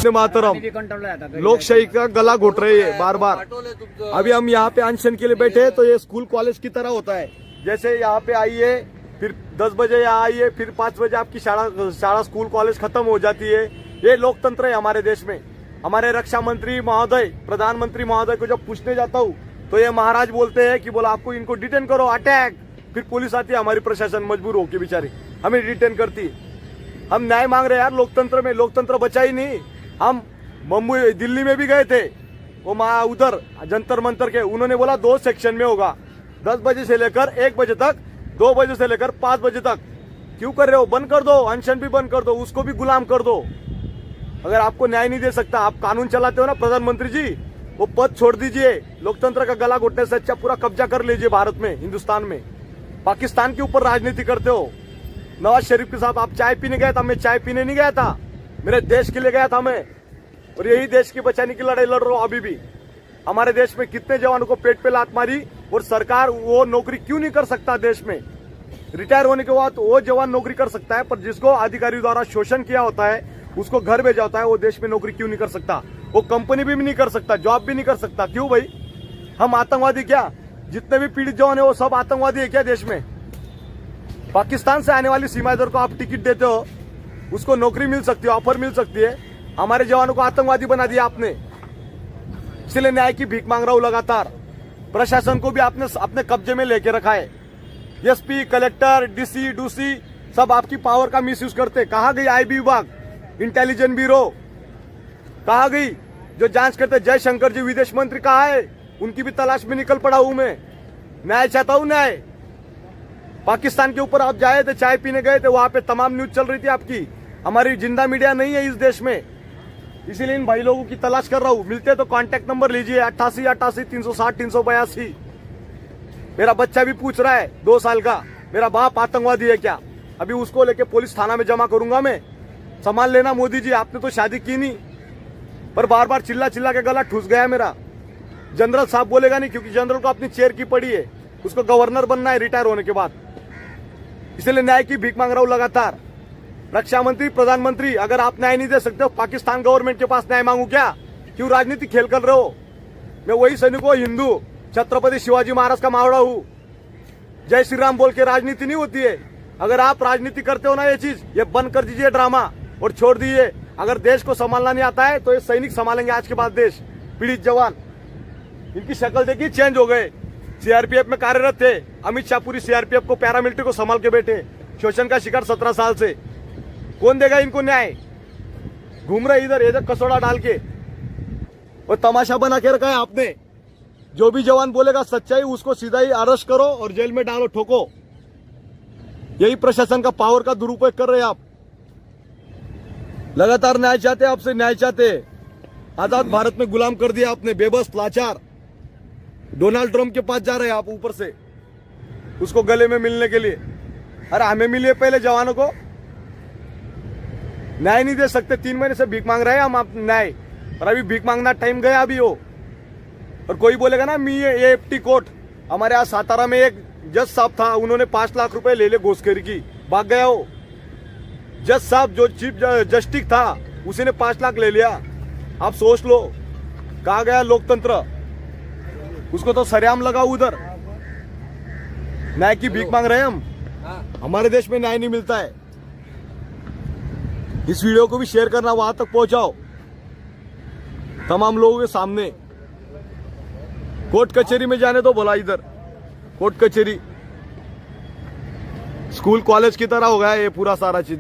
वंदे मातरम। लोकशाही का गला घोट रहे हैं बार बार। अभी हम यहाँ पे अनशन के लिए बैठे हैं, तो ये स्कूल कॉलेज की तरह होता है। जैसे यहाँ पे आइए, फिर 10 बजे यहाँ आइए, फिर 5 बजे आपकी शाला स्कूल कॉलेज खत्म हो जाती है। ये लोकतंत्र है हमारे देश में। हमारे रक्षा मंत्री महोदय, प्रधानमंत्री महोदय को जब पूछने जाता हूँ तो ये महाराज बोलते हैं कि बोला आपको इनको डिटेन करो, अटैक। फिर पुलिस आती है, हमारी प्रशासन मजबूर होके बेचारी हमें डिटेन करती है। हम न्याय मांग रहे हैं यार लोकतंत्र में। लोकतंत्र बचा ही नहीं। हम मुंबई दिल्ली में भी गए थे, वो उधर जंतर मंतर के, उन्होंने बोला 2 सेक्शन में होगा, 10 बजे से लेकर 1 बजे तक, 2 बजे से लेकर 5 बजे तक। क्यों कर रहे हो? बंद कर दो, अनशन भी बंद कर दो, उसको भी गुलाम कर दो। अगर आपको न्याय नहीं दे सकता, आप कानून चलाते हो ना प्रधानमंत्री जी, वो पद छोड़ दीजिए। लोकतंत्र का गला घोटने से अच्छा पूरा कब्जा कर लीजिए भारत में, हिंदुस्तान में। पाकिस्तान के ऊपर राजनीति करते हो। नवाज शरीफ के साथ आप चाय पीने गए था, मैं चाय पीने नहीं गया था, मेरे देश के लिए गया था मैं। और यही देश की बचाने की लड़ाई लड़ रहा हूं अभी भी। हमारे देश में कितने जवानों को पेट पे लात मारी, और सरकार वो नौकरी क्यों नहीं कर सकता देश में? रिटायर होने के बाद वो जवान नौकरी कर सकता है, पर जिसको अधिकारियों द्वारा शोषण किया होता है, उसको घर भेजा होता है, वो देश में नौकरी क्यों नहीं कर सकता? वो कंपनी भी नहीं कर सकता, जॉब भी नहीं कर सकता। क्यों भाई? हम आतंकवादी क्या? जितने भी पीड़ित जवान है वो सब आतंकवादी है क्या देश में? पाकिस्तान से आने वाली सीमाएदार को आप टिकट देते हो, उसको नौकरी मिल सकती है, ऑफर मिल सकती है। हमारे जवानों को आतंकवादी बना दिया आपने। इसलिए न्याय की भीख मांग रहा हूं लगातार। प्रशासन को भी आपने अपने कब्जे में लेके रखा है। एसपी, कलेक्टर, डीसी, डूसी सब आपकी पावर का मिसयूज करते। कहाँ गई आईबी विभाग, इंटेलिजेंस ब्यूरो कहाँ गई जो जांच करते? जयशंकर जी विदेश मंत्री कहाँ है? उनकी भी तलाश में निकल पड़ा हूं मैं। न्याय चाहता हूं, न्याय। पाकिस्तान के ऊपर आप जाए थे, चाय पीने गए थे, वहां पे तमाम न्यूज चल रही थी आपकी। हमारी जिंदा मीडिया नहीं है इस देश में, इसीलिए इन भाई लोगों की तलाश कर रहा हूं। मिलते तो कांटेक्ट नंबर लीजिए 88 88 360 382। मेरा बच्चा भी पूछ रहा है 2 साल का, मेरा बाप आतंकवादी है क्या? अभी उसको लेके पुलिस थाना में जमा करूंगा मैं। संभाल लेना मोदी जी, आपने तो शादी की नहीं, पर बार बार चिल्ला चिल्ला के गला ठूस गया मेरा। जनरल साहब बोलेगा नहीं, क्योंकि जनरल को अपनी चेयर की पड़ी है, उसको गवर्नर बनना है रिटायर होने के बाद। इसलिए न्याय की भीख मांग रहा हूं लगातार। रक्षा मंत्री, प्रधानमंत्री, अगर आप न्याय नहीं दे सकते हो, पाकिस्तान गवर्नमेंट के पास न्याय मांगू क्या? क्यों राजनीति खेल कर रहे हो? मैं वही सैनिक हूं, हिंदू, छत्रपति शिवाजी महाराज का मावड़ा हूं। जय श्री राम बोल के राजनीति नहीं होती है। अगर आप राजनीति करते हो ना, ये चीज ये बंद कर दीजिए ड्रामा और छोड़ दीजिए। अगर देश को संभालना नहीं आता है तो ये सैनिक संभालेंगे आज के बाद देश। पीड़ित जवान, इनकी शक्ल देखिए, चेंज हो गए। सीआरपीएफ में कार्यरत थे, अमित शाह पूरी सीआरपीएफ को, पैरामिलिट्री को संभाल के बैठे। शोषण का शिकार 17 साल से। कौन देगा इनको न्याय? घूम रहे इधर इधर कसौड़ा डाल के, और तमाशा बना के रखा है आपने। जो भी जवान बोलेगा सच्चाई, उसको सीधा ही अरेस्ट करो और जेल में डालो, ठोको। यही प्रशासन का पावर का दुरुपयोग कर रहे हैं आप। लगातार न्याय चाहते, आपसे न्याय चाहते। आजाद भारत में गुलाम कर दिया आपने, बेबस, लाचार। डोनाल्ड ट्रंप के पास जा रहे हैं आप ऊपर से, उसको गले में मिलने के लिए। अरे हमें मिलिए पहले, जवानों को। न्याय नहीं दे सकते, 3 महीने से भीख मांग रहे हैं हम आप न्याय, और अभी भीख मांगना टाइम गया अभी हो। और कोई बोलेगा ना मी ये एफटी कोर्ट, हमारे यहाँ सातारा में एक जज साहब था, उन्होंने 5 लाख रुपए ले घूसखोरी की, भाग गया हो। जज साहब जो चीफ जस्टिस था, उसी ने 5 लाख ले लिया। आप सोच लो कहा गया लोकतंत्र। उसको तो सरेआम लगा उधर। न्याय की भीख मांग रहे हैं हम। हमारे देश में न्याय नहीं मिलता है। इस वीडियो को भी शेयर करना, वहां तक पहुंचाओ तमाम लोगों के सामने। कोर्ट कचहरी में जाने दो भला, इधर कोर्ट कचहरी स्कूल कॉलेज की तरह हो गया ये पूरा सारा चीज।